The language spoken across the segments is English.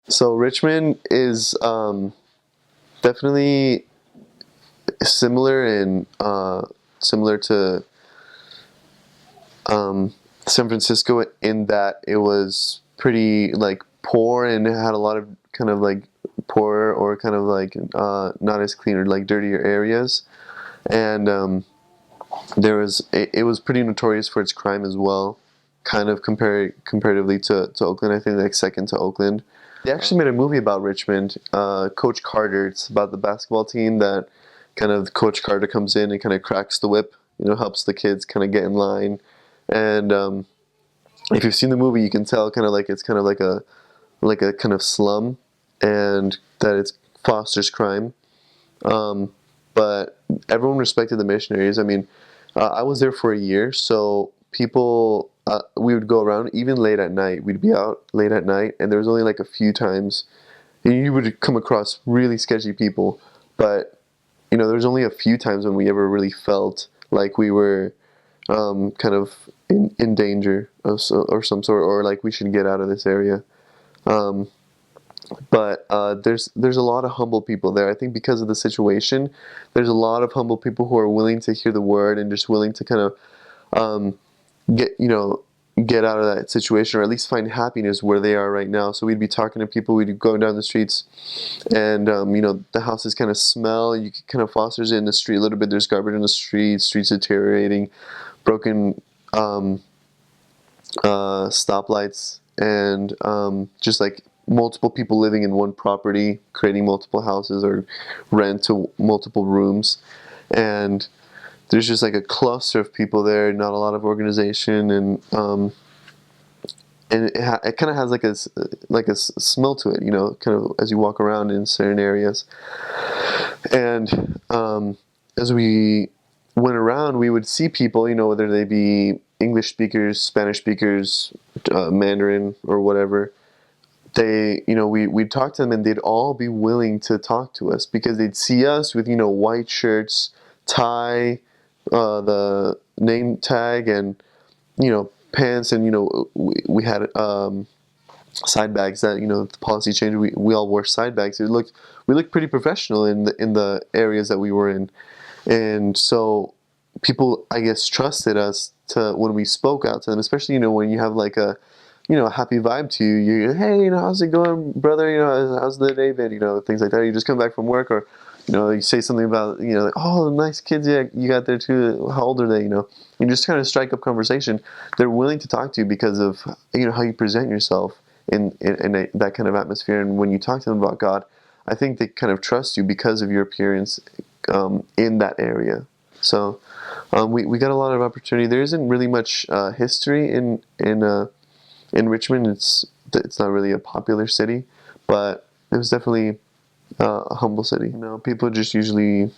So Richmond is definitely similar in similar to San Francisco in that it was pretty like poor and it had a lot of kind of like poorer or kind of like not as clean or like dirtier areas, and it was pretty notorious for its crime as well, kind of comparatively to Oakland. I think like second to Oakland. They actually made a movie about Richmond, Coach Carter. It's about the basketball team that kind of Coach Carter comes in and kind of cracks the whip, helps the kids kind of get in line. And if you've seen the movie, you can tell kind of like it's kind of like a kind of slum, and that it fosters crime. But everyone respected the missionaries. I mean, I was there for a year, so people, we would go around even late at night. We'd be out late at night, and there was only like a few times you would come across really sketchy people, but there was only a few times when we ever really felt like we were kind of in danger or some sort, or like we should get out of this area. Um, but there's a lot of humble people there. I think because of the situation, there's a lot of humble people who are willing to hear the word and just willing to kind of um, get get out of that situation, or at least find happiness where they are right now. So we'd be talking to people, we'd go down the streets, and the houses kind of smell. You kind of fosters it in the street a little bit. There's garbage in the streets deteriorating, broken stoplights, and just like multiple people living in one property, creating multiple houses or rent to multiple rooms, and there's just like a cluster of people there, not a lot of organization, and it kind of has like a smell to it, kind of as you walk around in certain areas. And as we went around, we would see people, whether they be English speakers, Spanish speakers, Mandarin, or whatever. We'd talk to them, and they'd all be willing to talk to us because they'd see us with, white shirts, tie, the name tag, and pants, and we had side bags that the policy changed. We all wore side bags. We looked pretty professional in the areas that we were in, and so people, I guess, trusted us to when we spoke out to them, especially when you have like a a happy vibe to you. Hey, how's it going, brother? How's the day been? Things like that. You just come back from work, or you say something about like, oh, nice kids you got there too. How old are they? You just kind of strike up conversation. They're willing to talk to you because of how you present yourself in that kind of atmosphere. And when you talk to them about God, I think they kind of trust you because of your appearance in that area. So we got a lot of opportunity. There isn't really much history in Richmond. It's not really a popular city, but it was definitely a humble city. People just usually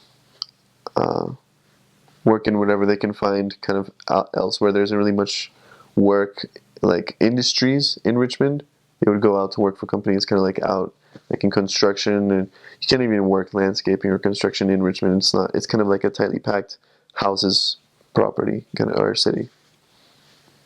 work in whatever they can find kind of elsewhere. There isn't really much work, like industries in Richmond. They would go out to work for companies kind of like out, like in construction, and you can't even work landscaping or construction in Richmond. It's not. It's kind of like a tightly packed houses property kind of, or city.